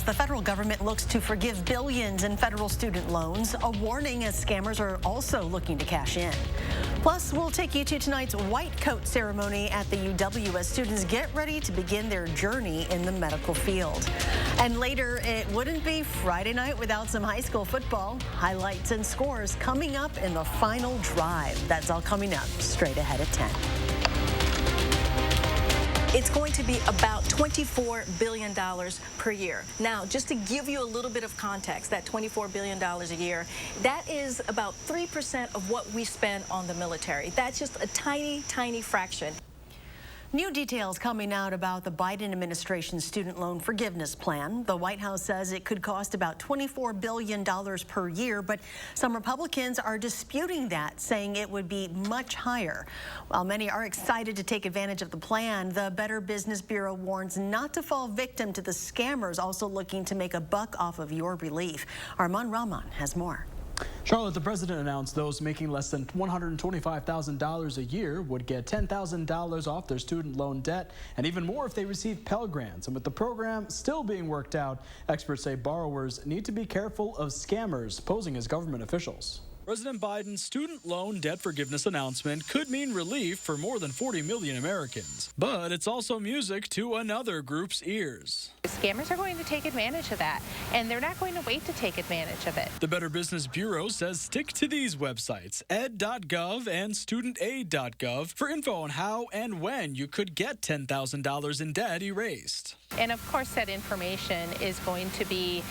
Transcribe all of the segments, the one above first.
as the federal government looks to forgive billions in federal student loans, a warning as scammers are also looking to cash in. Plus, we'll take you to tonight's white coat ceremony at the UW as students get ready to begin their journey in the medical field. And later, it wouldn't be Friday night without some high school football. Highlights and scores coming up in the final drive. That's all coming up straight ahead at 10. It's going to be about $24 billion per year. Now, just to give you a little bit of context, that $24 billion a year, that is about 3% of what we spend on the military. That's just a tiny, tiny fraction. New details coming out about the Biden administration's student loan forgiveness plan. The White House says it could cost about $24 billion per year, but some Republicans are disputing that, saying it would be much higher. While many are excited to take advantage of the plan, the Better Business Bureau warns not to fall victim to the scammers also looking to make a buck off of your relief. Armand Rahman has more. Charlotte, the president announced those making less than $125,000 a year would get $10,000 off their student loan debt, and even more if they receive Pell Grants. And with the program still being worked out, experts say borrowers need to be careful of scammers posing as government officials. President Biden's student loan debt forgiveness announcement could mean relief for more than 40 million Americans. But it's also music to another group's ears. Scammers are going to take advantage of that, and they're not going to wait to take advantage of it. The Better Business Bureau says stick to these websites, ed.gov and studentaid.gov, for info on how and when you could get $10,000 in debt erased. And of course, that information is going to be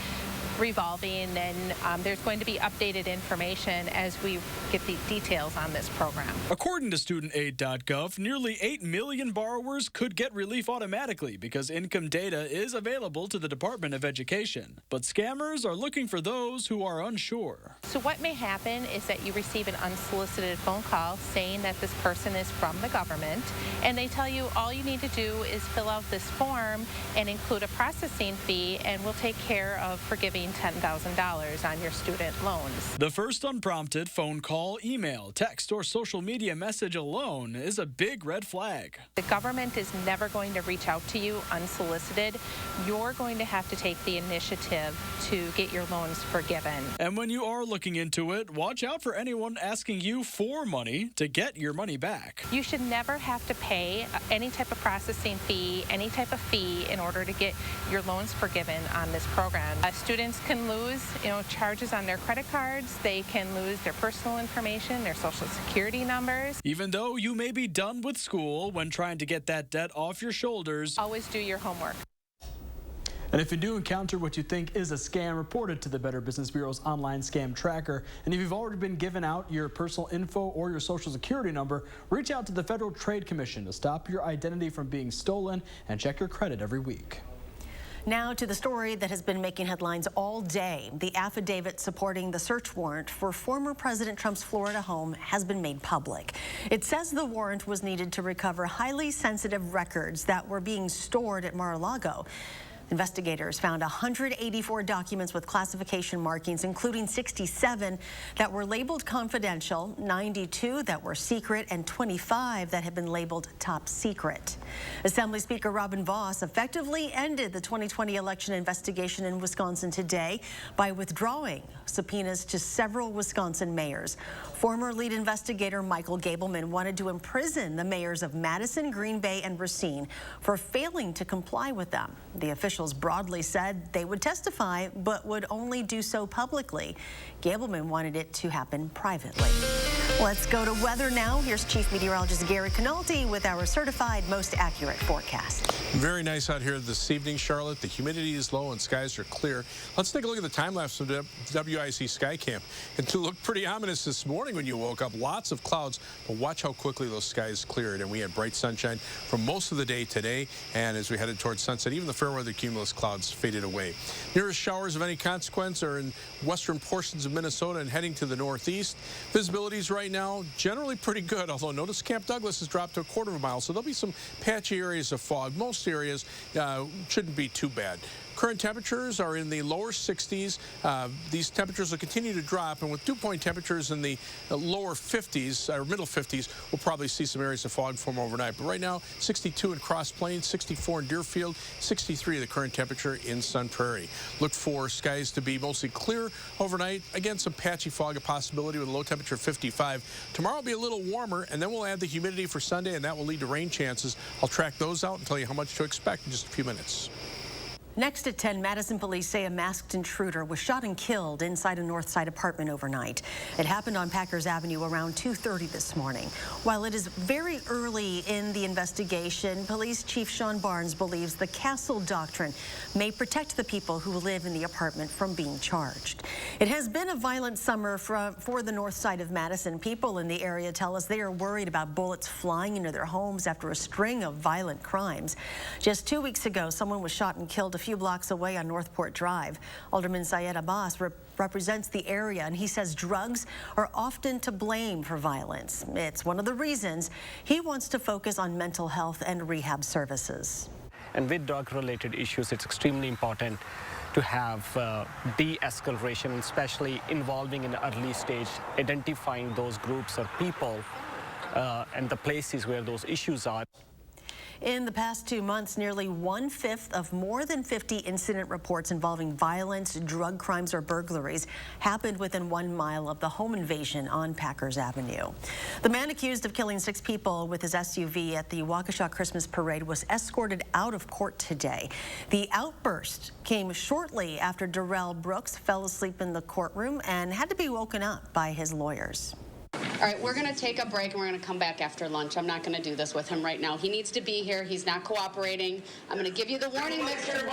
revolving, and there's going to be updated information as we get the details on this program. According to studentaid.gov, nearly 8 million borrowers could get relief automatically because income data is available to the Department of Education. But scammers are looking for those who are unsure. So what may happen is that you receive an unsolicited phone call saying that this person is from the government, and they tell you all you need to do is fill out this form and include a processing fee, and we'll take care of forgiving $10,000 on your student loans. The first unprompted phone call, email, text, or social media message alone is a big red flag. The government is never going to reach out to you unsolicited. You're going to have to take the initiative to get your loans forgiven. And when you are looking into it, watch out for anyone asking you for money to get your money back. You should never have to pay any type of processing fee, any type of fee in order to get your loans forgiven on this program. Students can lose, charges on their credit cards. They can lose their personal information, their social security numbers. Even though you may be done with school, when trying to get that debt off your shoulders, always do your homework. And if you do encounter what you think is a scam, report it to the Better Business Bureau's online scam tracker. And if you've already been given out your personal info or your social security number, reach out to the Federal Trade Commission to stop your identity from being stolen and check your credit every week. Now to the story that has been making headlines all day. The affidavit supporting the search warrant for former President Trump's Florida home has been made public. It says the warrant was needed to recover highly sensitive records that were being stored at Mar-a-Lago. Investigators found 184 documents with classification markings, including 67 that were labeled confidential, 92 that were secret, and 25 that had been labeled top secret. Assembly Speaker Robin Vos effectively ended the 2020 election investigation in Wisconsin today by withdrawing subpoenas to several Wisconsin mayors. Former lead investigator Michael Gableman wanted to imprison the mayors of Madison, Green Bay, and Racine for failing to comply with them. The officials broadly said they would testify, but would only do so publicly. Gableman wanted it to happen privately. Let's go to weather now. Here's Chief Meteorologist Gary Canaldi with our certified most accurate forecast. Very nice out here this evening, Charlotte. The humidity is low and skies are clear. Let's take a look at the time lapse from WISC Skycam. It looked pretty ominous this morning when you woke up. Lots of clouds, but watch how quickly those skies cleared. And we had bright sunshine for most of the day today. And as we headed towards sunset, even the fair weather cumulus clouds faded away. Nearest showers of any consequence are in western portions of Minnesota and heading to the northeast. Visibility is right now, generally pretty good, although notice Camp Douglas has dropped to a quarter of a mile, so there'll be some patchy areas of fog. Most areas shouldn't be too bad. Current temperatures are in the lower 60s. These temperatures will continue to drop, and with dew point temperatures in the lower 50s or middle 50s, we'll probably see some areas of fog form overnight. But right now, 62 in Cross Plains, 64 in Deerfield, 63 the current temperature in Sun Prairie. Look for skies to be mostly clear overnight. Again, some patchy fog a possibility with a low temperature of 55. Tomorrow will be a little warmer, and then we'll add the humidity for Sunday, and that will lead to rain chances. I'll track those out and tell you how much to expect in just a few minutes. Next at 10, Madison police say a masked intruder was shot and killed inside a Northside apartment overnight. It happened on Packers Avenue around 2:30 this morning. While it is very early in the investigation, Police Chief Sean Barnes believes the castle doctrine may protect the people who live in the apartment from being charged. It has been a violent summer for the north side of Madison. People in the area tell us they are worried about bullets flying into their homes after a string of violent crimes. Just 2 weeks ago, someone was shot and killed a few blocks away on Northport Drive. Alderman Syed Abbas represents the area, and he says drugs are often to blame for violence. It's one of the reasons he wants to focus on mental health and rehab services. And with drug-related issues, it's extremely important to have de-escalation, especially involving in the early stage, identifying those groups or people and the places where those issues are. In the past 2 months, nearly 1/5 of more than 50 incident reports involving violence, drug crimes, or burglaries happened within 1 mile of the home invasion on Packers Avenue. The man accused of killing 6 people with his SUV at the Waukesha Christmas Parade was escorted out of court today. The outburst came shortly after Darrell Brooks fell asleep in the courtroom and had to be woken up by his lawyers. All right, we're going to take a break and we're going to come back after lunch. I'm not going to do this with him right now. He needs to be here. He's not cooperating. I'm going to give you the warning, Mr.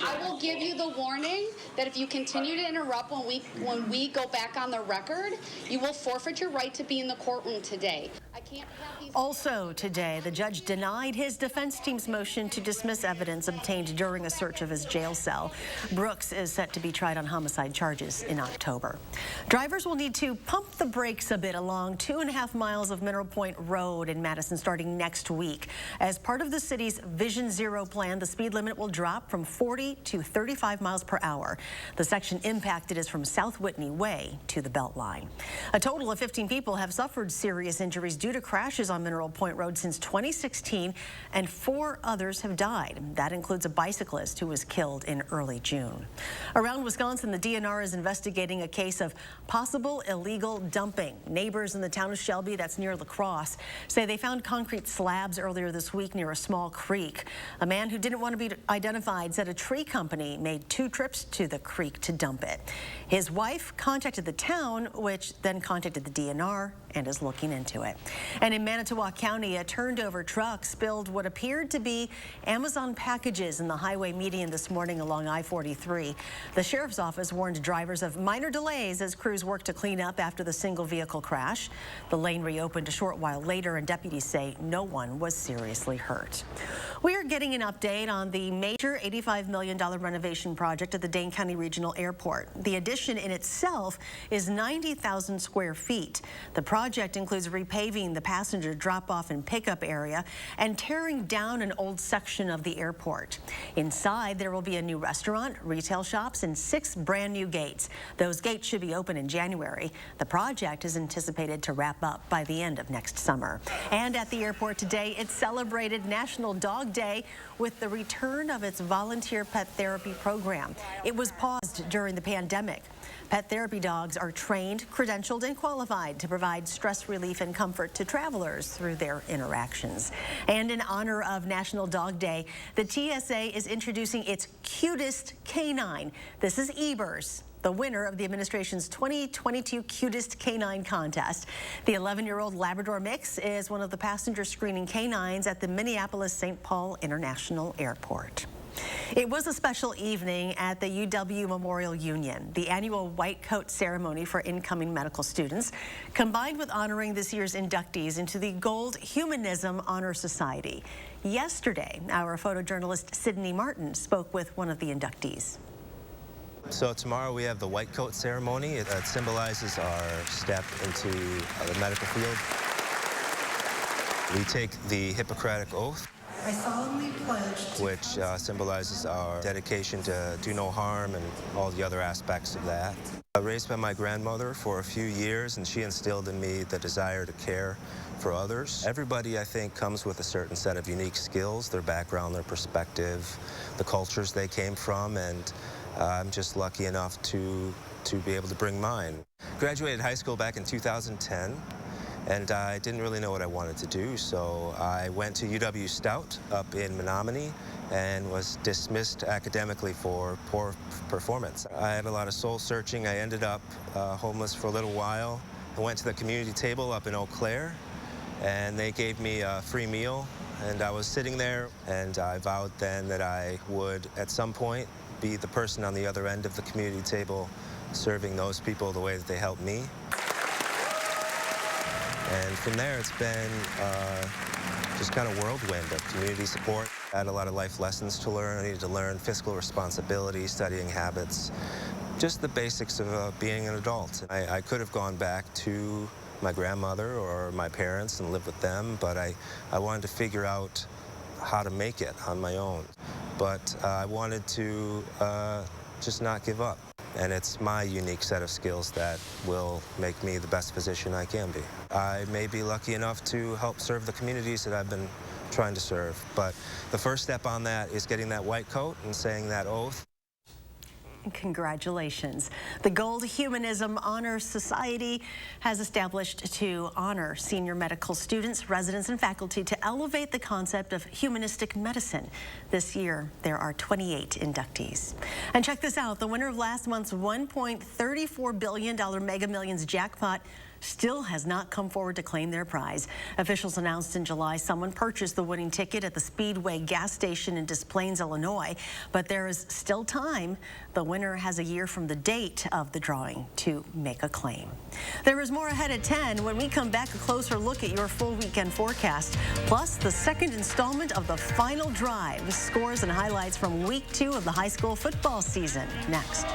I will give you the warning that if you continue to interrupt when we go back on the record, you will forfeit your right to be in the courtroom today. I can't have these. Also today, the judge denied his defense team's motion to dismiss evidence obtained during a search of his jail cell. Brooks is set to be tried on homicide charges in October. Drivers will need to pump the brakes a bit along 2.5 miles of Mineral Point Road in Madison starting next week. As part of the city's Vision Zero plan, the speed limit will drop from 40 to 35 miles per hour. The section impacted is from South Whitney Way to the Beltline. A total of 15 people have suffered serious injuries due to crashes on Mineral Point Road since 2016, and 4 others have died. That includes a bicyclist who was killed in early June. Around Wisconsin, the DNR is investigating a case of possible illegal dumping. Neighbors in the town of Shelby, that's near La Crosse, say they found concrete slabs earlier this week near a small creek. A man who didn't want to be identified said a tree company made 2 trips to the creek to dump it. His wife contacted the town, which then contacted the DNR and is looking into it. And in Manitowoc County, a turned-over truck spilled what appeared to be Amazon packages in the highway median this morning along I-43. The sheriff's office warned drivers of minor delays as crews work to clean up after the single vehicle crash. The lane reopened a short while later, and deputies say no one was seriously hurt. We are getting an update on the major $85 million renovation project at the Dane County Regional Airport. The addition in itself is 90,000 square feet. The project includes repaving the passenger drop-off and pickup area and tearing down an old section of the airport. Inside, there will be a new restaurant, retail shops, and 6 brand new gates. Those gates should be open in January. The project is anticipated to wrap up by the end of next summer. And at the airport today, it celebrated National Dog Day with the return of its volunteer pet therapy program. It was paused during the pandemic. Pet therapy dogs are trained, credentialed, and qualified to provide stress relief and comfort to travelers through their interactions. And in honor of National Dog Day, the TSA is introducing its cutest canine. This is Ebers, the winner of the administration's 2022 Cutest Canine Contest. The 11-year-old Labrador mix is one of the passenger screening canines at the Minneapolis-St. Paul International Airport. It was a special evening at the UW Memorial Union, the annual white coat ceremony for incoming medical students, combined with honoring this year's inductees into the Gold Humanism Honor Society. Yesterday, our photojournalist Sydney Martin spoke with one of the inductees. So tomorrow we have the white coat ceremony. It symbolizes our step into the medical field. We take the Hippocratic Oath, I solemnly pledge which symbolizes our dedication to do no harm and all the other aspects of that. Raised by my grandmother for a few years, and she instilled in me the desire to care for others. Everybody, I think, comes with a certain set of unique skills, their background, their perspective, the cultures they came from, and I'm just lucky enough to be able to bring mine. Graduated high school back in 2010. And I didn't really know what I wanted to do, so I went to UW Stout up in Menominee and was dismissed academically for poor performance. I had a lot of soul searching. I ended up homeless for a little while. I went to the community table up in Eau Claire, and they gave me a free meal. And I was sitting there, and I vowed then that I would, at some point, be the person on the other end of the community table serving those people the way that they helped me. And from there, it's been just kind of whirlwind of community support. I had a lot of life lessons to learn. I needed to learn fiscal responsibility, studying habits, just the basics of being an adult. I could have gone back to my grandmother or my parents and lived with them, but I wanted to figure out how to make it on my own. But I wanted to just not give up. And it's my unique set of skills that will make me the best physician I can be. I may be lucky enough to help serve the communities that I've been trying to serve, but the first step on that is getting that white coat and saying that oath. Congratulations. The Gold Humanism Honor Society has established to honor senior medical students, residents, and faculty to elevate the concept of humanistic medicine. This year, there are 28 inductees. And check this out. The winner of last month's $1.34 billion Mega Millions jackpot still has not come forward to claim their prize. Officials announced in July someone purchased the winning ticket at the Speedway gas station in Des Plaines, Illinois, but there is still time. The winner has a year from the date of the drawing to make a claim. There is more ahead at 10 when we come back. A closer look at your full weekend forecast, plus the second installment of the Final Drive, scores and highlights from week 2 of the high school football season. Next.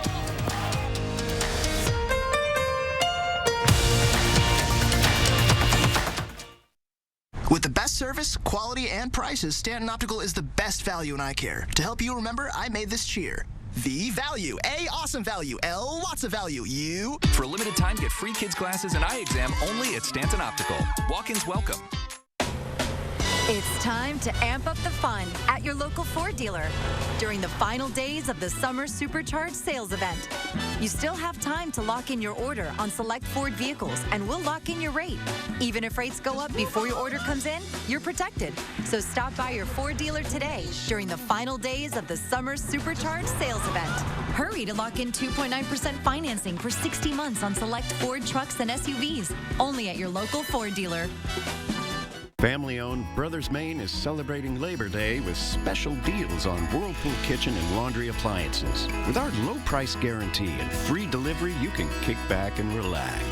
With the best service, quality, and prices, Stanton Optical is the best value in eye care. To help you remember, I made this cheer. V value. A, awesome value. L, lots of value. U. For a limited time, get free kids glasses and eye exam only at Stanton Optical. Walk-ins welcome. It's time to amp up the fun at your local Ford dealer during the final days of the Summer Supercharged sales event. You still have time to lock in your order on select Ford vehicles, and we'll lock in your rate. Even if rates go up before your order comes in, you're protected. So stop by your Ford dealer today during the final days of the Summer Supercharged sales event. Hurry to lock in 2.9% financing for 60 months on select Ford trucks and SUVs, only at your local Ford dealer. Family-owned Brothers Maine is celebrating Labor Day with special deals on Whirlpool kitchen and laundry appliances. With our low price guarantee and free delivery, you can kick back and relax.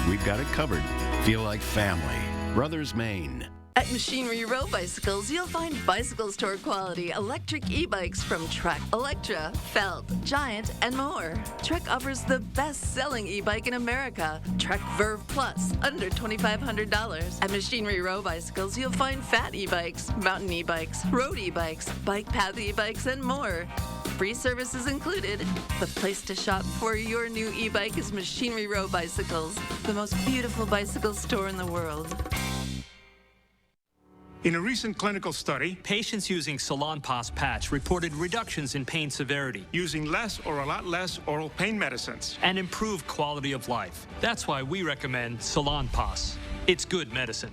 We've got it covered. Feel like family. Brothers Maine. At Machinery Row Bicycles, you'll find bicycle store quality electric e-bikes from Trek, Electra, Felt, Giant, and more. Trek offers the best-selling e-bike in America, Trek Verve Plus, under $2,500. At Machinery Row Bicycles, you'll find fat e-bikes, mountain e-bikes, road e-bikes, bike path e-bikes, and more. Free services included. The place to shop for your new e-bike is Machinery Row Bicycles, the most beautiful bicycle store in the world. In a recent clinical study, patients using Salonpas patch reported reductions in pain severity, using less or a lot less oral pain medicines, and improved quality of life. That's why we recommend Salonpas. It's good medicine.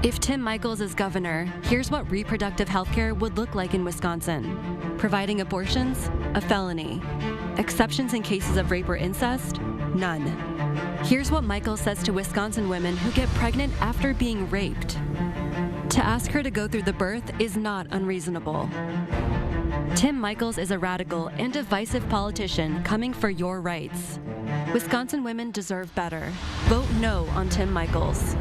If Tim Michaels is governor, here's what reproductive health care would look like in Wisconsin. Providing abortions? A felony. Exceptions in cases of rape or incest? None. Here's what Michaels says to Wisconsin women who get pregnant after being raped. To ask her to go through the birth is not unreasonable. Tim Michaels is a radical and divisive politician coming for your rights. Wisconsin women deserve better. Vote no on Tim Michaels.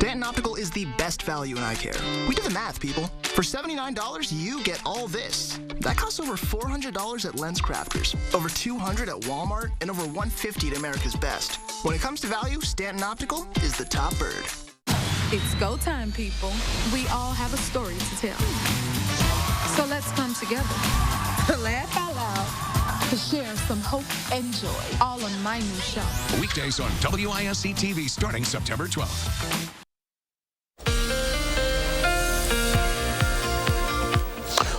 Stanton Optical is the best value in eye care. We did the math, people. For $79, you get all this. That costs over $400 at Lens Crafters, over $200 at Walmart, and over $150 at America's Best. When it comes to value, Stanton Optical is the top bird. It's go time, people. We all have a story to tell. So let's come together, laugh out loud, to share some hope and joy, all on my new show. Weekdays on WISC-TV starting September 12th.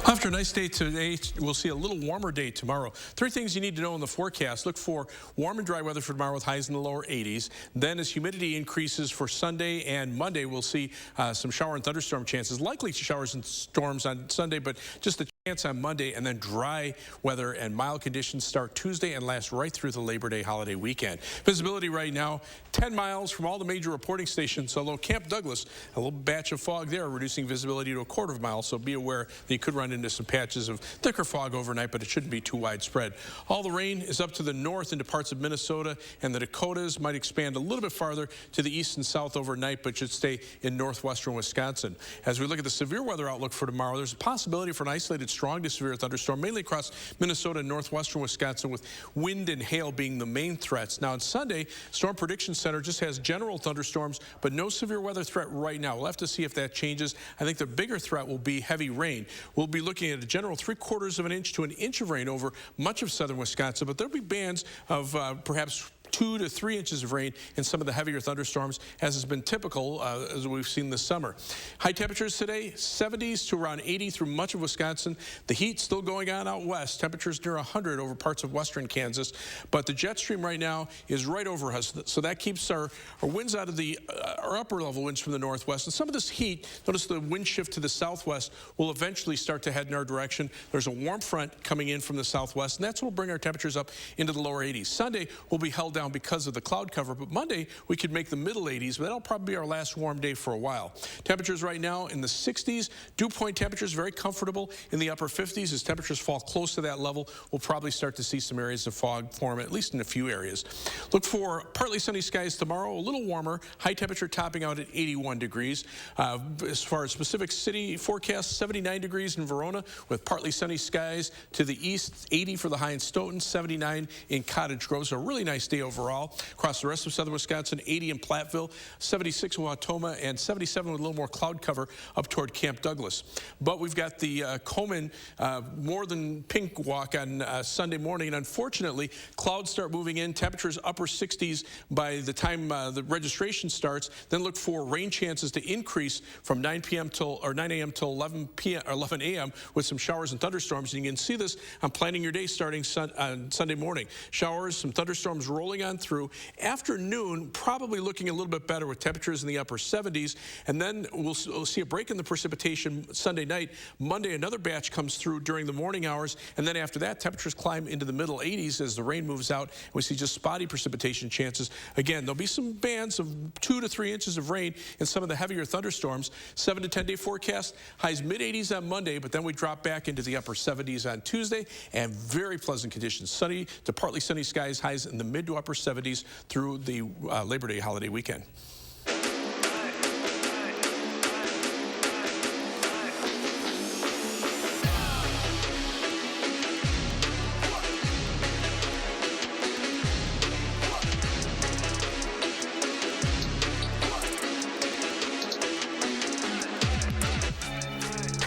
After a nice day today, we'll see a little warmer day tomorrow. 3 things you need to know in the forecast. Look for warm and dry weather for tomorrow with highs in the lower 80s. Then as humidity increases for Sunday and Monday, we'll see some shower and thunderstorm chances. Likely showers and storms on Sunday, but just a chance on Monday, and then dry weather and mild conditions start Tuesday and last right through the Labor Day holiday weekend. Visibility right now, 10 miles from all the major reporting stations, although Camp Douglas, a little batch of fog there, reducing visibility to a quarter of a mile, so be aware that you could run into some patches of thicker fog overnight, but it shouldn't be too widespread. All the rain is up to the north into parts of Minnesota and the Dakotas, might expand a little bit farther to the east and south overnight, but should stay in northwestern Wisconsin. As we look at the severe weather outlook for tomorrow, there's a possibility for an isolated strong to severe thunderstorm, mainly across Minnesota and northwestern Wisconsin, with wind and hail being the main threats. Now on Sunday, Storm Prediction Center just has general thunderstorms, but no severe weather threat right now. We'll have to see if that changes. I think the bigger threat will be heavy rain. We'll be looking at a general 3/4 of an inch to an inch of rain over much of southern Wisconsin, but there'll be bands of perhaps 2 to 3 inches of rain in some of the heavier thunderstorms, as has been typical as we've seen this summer. High temperatures today, 70s to around 80 through much of Wisconsin. The heat still going on out west. Temperatures near 100 over parts of western Kansas. But the jet stream right now is right over us, so that keeps our winds out of the our upper level winds from the northwest. And some of this heat, notice the wind shift to the southwest, will eventually start to head in our direction. There's a warm front coming in from the southwest, and that's what will bring our temperatures up into the lower 80s. Sunday will be held down because of the cloud cover, but Monday we could make the middle 80s, but that'll probably be our last warm day for a while. Temperatures right now in the 60s. Dew point temperatures very comfortable in the upper 50s. As temperatures fall close to that level, we'll probably start to see some areas of fog form, at least in a few areas. Look for partly sunny skies tomorrow, a little warmer, high temperature topping out at 81 degrees. As far as specific city forecast, 79 degrees in Verona with partly sunny skies. To the east, 80 for the high in Stoughton, 79 in Cottage Grove. So a really nice day overall. Across the rest of southern Wisconsin, 80 in Platteville, 76 in Wautoma, and 77 with a little more cloud cover up toward Camp Douglas. But we've got the Komen more than pink walk on Sunday morning, and unfortunately, clouds start moving in. Temperatures upper 60s by the time the registration starts. Then look for rain chances to increase from 9 a.m. till 11 p.m. or 11 a.m. with some showers and thunderstorms. And you can see this on planning your day starting on Sunday morning. Showers, some thunderstorms rolling on through. Afternoon, probably looking a little bit better with temperatures in the upper 70s. And then we'll see a break in the precipitation Sunday night. Monday, another batch comes through during the morning hours. And then after that, temperatures climb into the middle 80s as the rain moves out. We see just spotty precipitation chances. Again, there'll be some bands of 2 to 3 inches of rain in some of the heavier thunderstorms. 7 to 10 day forecast, highs mid 80s on Monday, but then we drop back into the upper 70s on Tuesday, and very pleasant conditions. Sunny to partly sunny skies, highs in the mid to upper 70s through the Labor Day holiday weekend.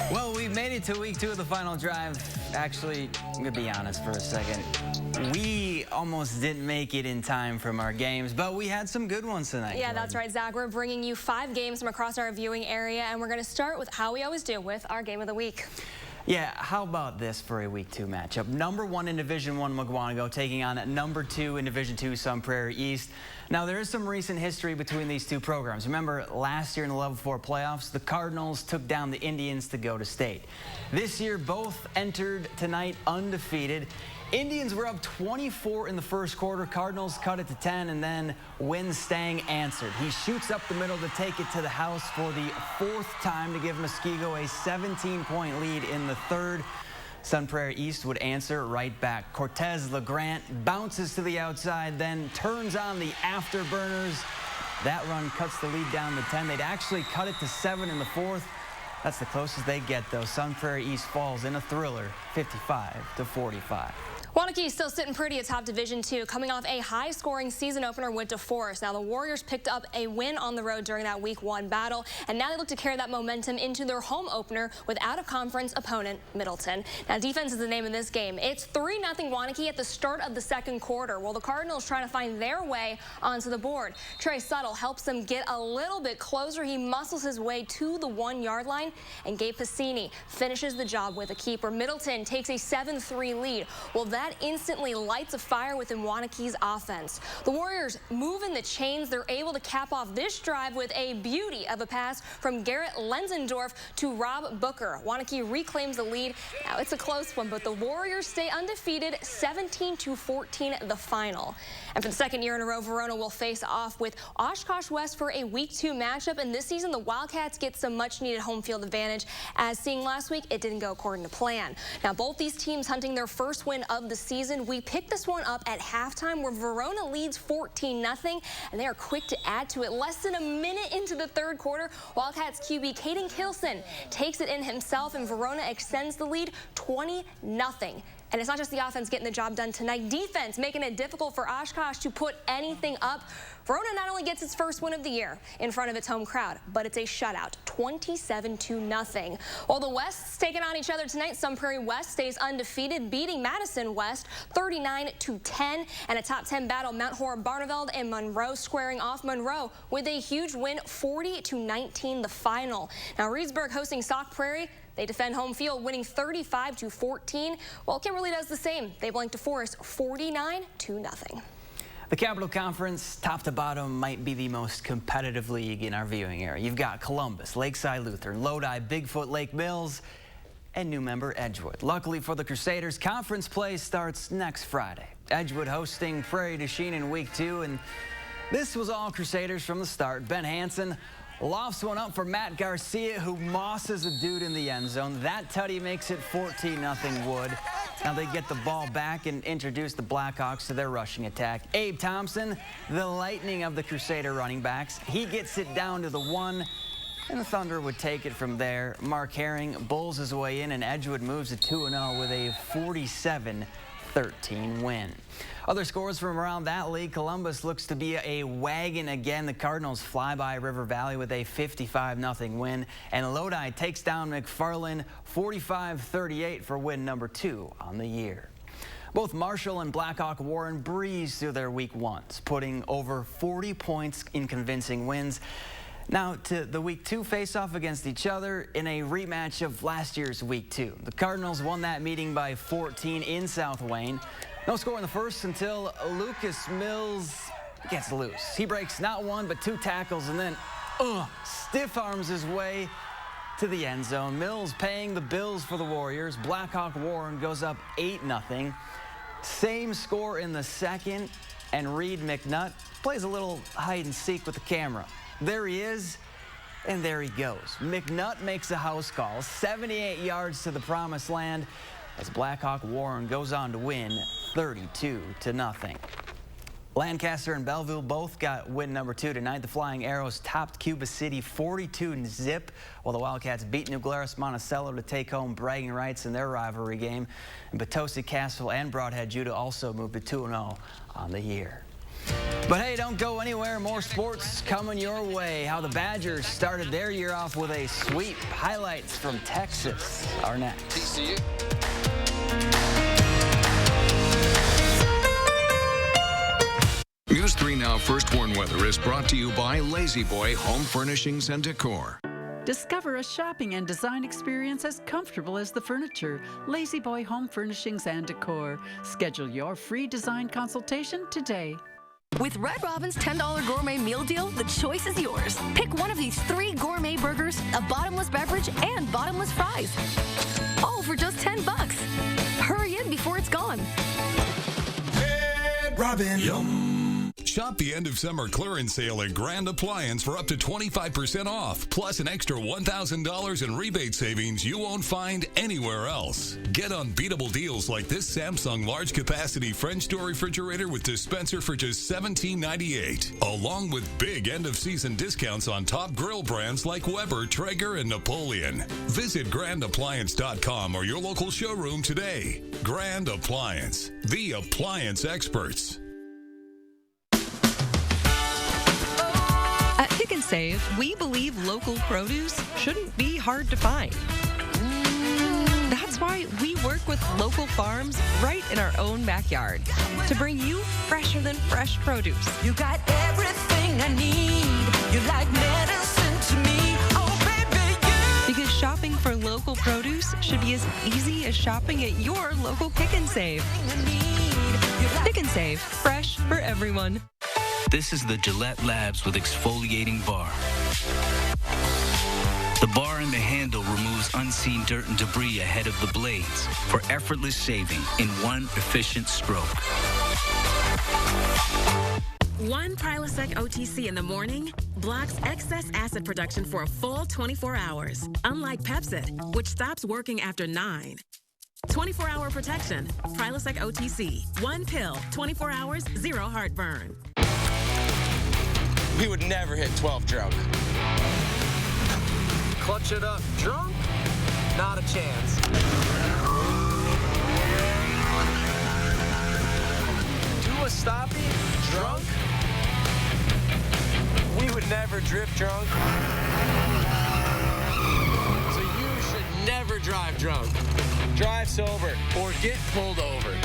Well, we've made it to week 2 of the final drive. Actually, I'm going to be honest for a second. We almost didn't make it in time from our games, but we had some good ones tonight. Yeah, that's right, Zach. We're bringing you 5 games from across our viewing area, and we're going to start with how we always do with our game of the week. Yeah, how about this for a week 2 matchup? Number 1 in Division 1 Mukwonago taking on number 2 in Division 2 Sun Prairie East. Now, there is some recent history between these two programs. Remember, last year in the Level 4 playoffs, the Cardinals took down the Indians to go to state. This year, both entered tonight undefeated. Indians were up 24 in the first quarter. Cardinals cut it to 10, and then Win Stang answered. He shoots up the middle to take it to the house for the 4th time to give Muskego a 17-point lead in the 3rd. Sun Prairie East would answer right back. Cortez LeGrant bounces to the outside, then turns on the afterburners. That run cuts the lead down to 10. They'd actually cut it to 7 in the fourth. That's the closest they get, though. Sun Prairie East falls in a thriller, 55-45. Waunakee still sitting pretty atop Division II, coming off a high-scoring season opener with DeForest. Now, the Warriors picked up a win on the road during that Week 1 battle, and now they look to carry that momentum into their home opener with out-of-conference opponent Middleton. Now, defense is the name of this game. It's 3-0 Waunakee at the start of the second quarter, while the Cardinals trying to find their way onto the board. Trey Suttle helps them get a little bit closer. He muscles his way to the 1-yard line, and Gabe Piscini finishes the job with a keeper. Middleton takes a 7-3 lead. Well, that instantly lights a fire within Waunakee's offense. The Warriors moving the chains. They're able to cap off this drive with a beauty of a pass from Garrett Lenzendorf to Rob Booker. Waunakee reclaims the lead. Now, it's a close one, but the Warriors stay undefeated, 17-14 the final. And for the second year in a row, Verona will face off with Oshkosh West for a Week 2 matchup. And this season, the Wildcats get some much-needed home field advantage. As seen last week, it didn't go according to plan. Now, both these teams hunting their first win of the season. We picked this one up at halftime where Verona leads 14-0, and they are quick to add to it. Less than a minute into the third quarter, Wildcats QB Caden Kilson takes it in himself, and Verona extends the lead 20-0. And it's not just the offense getting the job done tonight. Defense making it difficult for Oshkosh to put anything up. Verona not only gets its first win of the year in front of its home crowd, but it's a shutout, 27-0. While the Wests taking on each other tonight, Sun Prairie West stays undefeated, beating Madison West 39-10. And a top 10 battle, Mount Horeb Barneveld and Monroe squaring off. Monroe with a huge win, 40-19 the final. Now, Reedsburg hosting Sauk Prairie. They defend home field, winning 35-14. Well, Kimberly does the same. They blank DeForest 49-0. The Capital Conference, top to bottom, might be the most competitive league in our viewing area. You've got Columbus, Lakeside Lutheran, Lodi, Bigfoot, Lake Mills, and new member Edgewood. Luckily for the Crusaders, conference play starts next Friday. Edgewood hosting Prairie du Chien in Week 2, and this was all Crusaders from the start. Ben Hansen lofts one up for Matt Garcia, who mosses a dude in the end zone. That tutty makes it 14-0 Wood. Now they get the ball back and introduce the Blackhawks to their rushing attack. Abe Thompson, the lightning of the Crusader running backs. He gets it down to the 1, and the Thunder would take it from there. Mark Herring bulls his way in, and Edgewood moves to 2-0 with a 47-13 win. Other scores from around that league, Columbus looks to be a wagon again. The Cardinals fly by River Valley with a 55-0 win. And Lodi takes down McFarland 45-38 for win number 2 on the year. Both Marshall and Blackhawk Warren breeze through their Week 1s, putting over 40 points in convincing wins. Now to the Week 2 face-off against each other in a rematch of last year's Week 2. The Cardinals won that meeting by 14 in South Wayne. No score in the first until Lucas Mills gets loose. He breaks not 1 but 2 tackles and then stiff arms his way to the end zone. Mills paying the bills for the Warriors. Blackhawk Warren goes up 8-0. Same score in the second, and Reed McNutt plays a little hide and seek with the camera. There he is, and there he goes. McNutt makes a house call, 78 yards to the promised land, as Blackhawk Warren goes on to win 32-0. Lancaster and Belleville both got win number 2 tonight. The Flying Arrows topped Cuba City 42-0, while the Wildcats beat New Glarus Monticello to take home bragging rights in their rivalry game. And Potosi, Cassville, and Broadhead Judah also moved to 2-0 on the year. But hey, don't go anywhere. More sports coming your way. How the Badgers started their year off with a sweep. Highlights from Texas are next. TCU. News 3 Now First Warn Weather is brought to you by Lazy Boy Home Furnishings and Decor. Discover a shopping and design experience as comfortable as the furniture. Lazy Boy Home Furnishings and Decor. Schedule your free design consultation today. With Red Robin's $10 gourmet meal deal, the choice is yours. Pick one of these 3 gourmet burgers, a bottomless beverage, and bottomless fries. All for just $10. Hurry in before it's gone. Red Robin. Yum. Shop the end of summer clearance sale at Grand Appliance for up to 25% off, plus an extra $1,000 in rebate savings you won't find anywhere else. Get unbeatable deals like this Samsung large capacity French door refrigerator with dispenser for just $17.98, along with big end of season discounts on top grill brands like Weber, Traeger, and Napoleon. Visit grandappliance.com or your local showroom today. Grand Appliance, the appliance experts. At Pick and Save, we believe local produce shouldn't be hard to find. That's why we work with local farms right in our own backyard to bring you fresher than fresh produce. You got everything I need. You're like medicine to me. Oh, baby, Because shopping for local produce should be as easy as shopping at your local Pick and Save. Pick and Save, fresh for everyone. This is the Gillette Labs with exfoliating bar. The bar and the handle removes unseen dirt and debris ahead of the blades for effortless shaving in one efficient stroke. One Prilosec OTC in the morning blocks excess acid production for a full 24 hours, unlike Pepcid, which stops working after 9. 24-hour protection. Prilosec OTC. One pill, 24 hours, zero heartburn. We would never hit 12 drunk. Clutch it up drunk? Not a chance. Do a stoppie drunk? We would never drift drunk. So you should never drive drunk. Drive sober or get pulled over.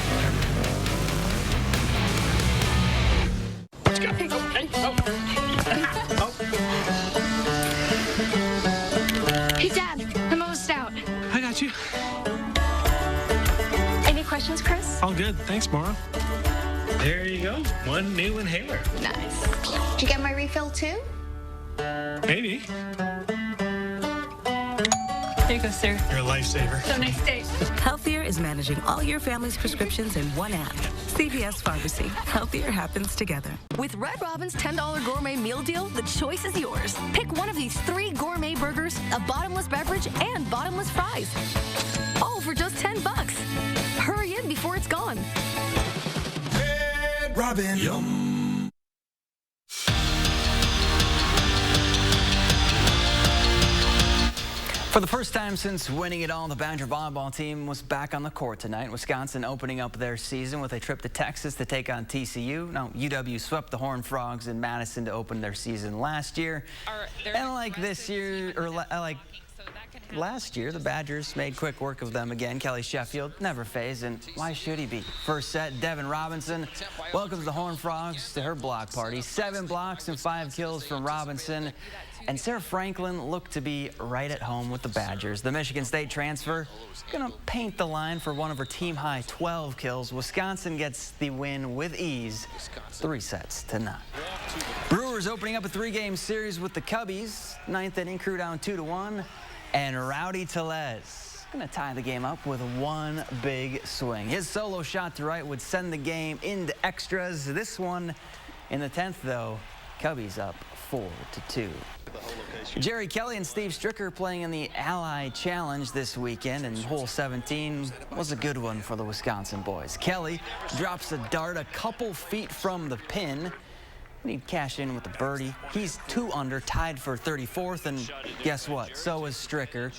Hey, Dad, I'm almost out. I got you. Any questions, Chris? All good. Thanks, Maura. There you go. One new inhaler. Nice. Did you get my refill, too? Maybe. There you go, sir. You're a lifesaver. So nice day. Healthier is managing all your family's prescriptions in one app. CVS Pharmacy. Healthier happens together. With Red Robin's $10 gourmet meal deal, the choice is yours. Pick one of these 3 gourmet burgers, a bottomless beverage, and bottomless fries. All for just $10. Hurry in before it's gone. Red Robin. Yum. For the first time since winning it all, the Badger volleyball team was back on the court tonight. Wisconsin opening up their season with a trip to Texas to take on TCU. Now, UW swept the Horned Frogs in Madison to open their season last year. And like this year, or like last year, the Badgers made quick work of them again. Kelly Sheffield never phased, and why should he be? First set, Devin Robinson welcomes the Horned Frogs to her block party. 7 blocks and 5 kills from Robinson. And Sarah Franklin looked to be right at home with the Badgers. The Michigan State transfer gonna paint the line for one of her team-high 12 kills. Wisconsin gets the win with ease, 3-0. Brewers opening up a 3-game series with the Cubbies. 9th inning, crew down 2-1. And Rowdy Tellez gonna tie the game up with one big swing. His solo shot to right would send the game into extras. This one in the 10th, though, Cubbies up 4-2. Jerry Kelly and Steve Stricker playing in the Ally Challenge this weekend, and hole 17 was a good one for the Wisconsin boys. Kelly drops a dart a couple feet from the pin, and he'd cash in with the birdie. He's 2 under, tied for 34th, and guess what? So is Stricker.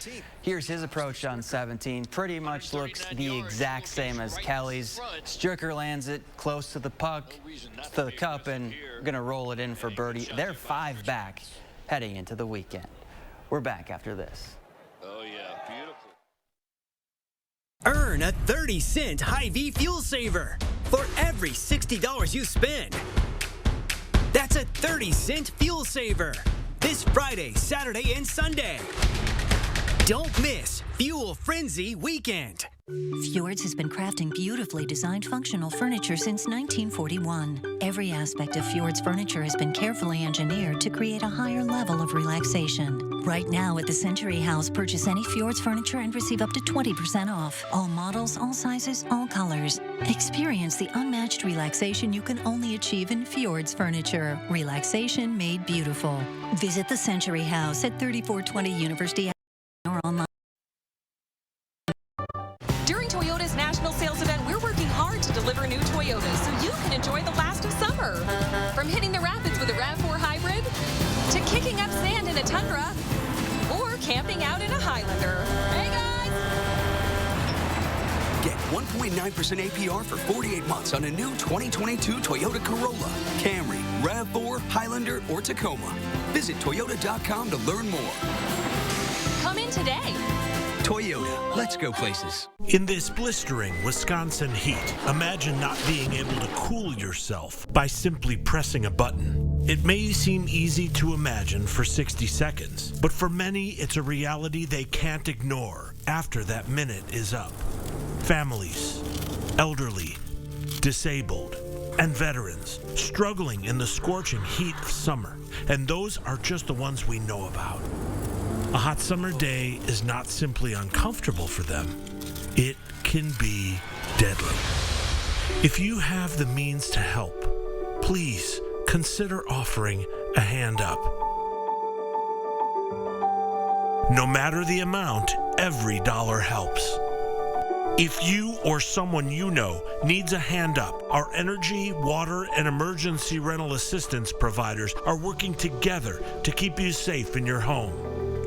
Here's his approach on 17. Pretty much looks the exact same as Kelly's. Stricker lands it close to the puck, to the cup, and gonna roll it in for birdie. They're 5 back heading into the weekend. We're back after this. Oh, yeah, beautiful. Earn a 30-cent Hy-Vee fuel saver for every $60 you spend. That's a 30-cent fuel saver this Friday, Saturday, and Sunday. Don't miss Fuel Frenzy Weekend. Fjords has been crafting beautifully designed functional furniture since 1941. Every aspect of Fjords furniture has been carefully engineered to create a higher level of relaxation. Right now at the Century House, purchase any Fjords furniture and receive up to 20% off. All models, all sizes, all colors. Experience the unmatched relaxation you can only achieve in Fjords Furniture. Relaxation made beautiful. Visit the Century House at 3420 University or online. During Toyota's national sales event, we're working hard to deliver new Toyotas so you can enjoy the last of summer. From hitting the rapids with a RAV4 hybrid, to kicking up sand in a Tundra, or camping out in a Highlander. Hey guys! Get 1.9% APR for 48 months on a new 2022 Toyota Corolla, Camry, RAV4, Highlander, or Tacoma. Visit Toyota.com to learn more. Come in today. Toyota, let's go places. In this blistering Wisconsin heat, imagine not being able to cool yourself by simply pressing a button. It may seem easy to imagine for 60 seconds, but for many, it's a reality they can't ignore after that minute is up. Families, elderly, disabled, and veterans struggling in the scorching heat of summer, and those are just the ones we know about. A hot summer day is not simply uncomfortable for them, it can be deadly. If you have the means to help, please consider offering a hand up. No matter the amount, every dollar helps. If you or someone you know needs a hand up, our energy, water, and emergency rental assistance providers are working together to keep you safe in your home.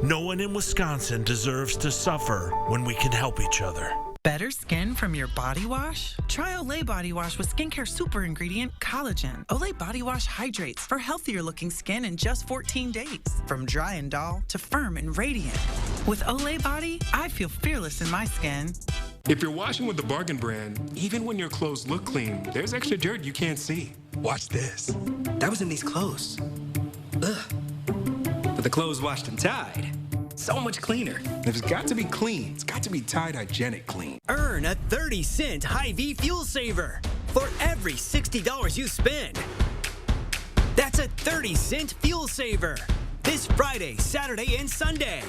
No one in Wisconsin deserves to suffer when we can help each other. Better skin from your body wash? Try Olay Body Wash with skincare super ingredient collagen. Olay Body Wash hydrates for healthier looking skin in just 14 days. From dry and dull to firm and radiant. With Olay Body, I feel fearless in my skin. If you're washing with the Bargain brand, even when your clothes look clean, there's extra dirt you can't see. Watch this. That was in these clothes. Ugh. But the clothes washed and tied, so much cleaner. If it's got to be clean, it's got to be Tide Hygienic Clean. Earn a 30-cent Hy-Vee fuel saver for every $60 you spend. That's a 30-cent fuel saver this Friday, Saturday, and Sunday.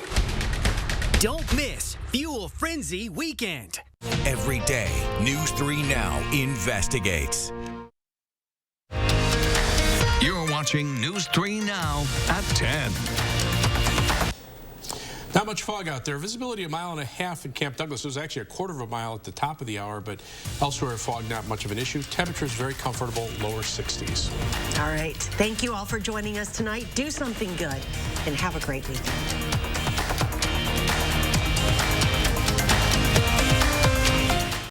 Don't miss Fuel Frenzy Weekend. Every day, News 3 Now investigates. You're watching News 3 Now at 10. Not much fog out there. Visibility a mile and a half in Camp Douglas. It was actually a quarter of a mile at the top of the hour, but elsewhere fog not much of an issue. Temperatures very comfortable, lower 60s. All right. Thank you all for joining us tonight. Do something good and have a great weekend.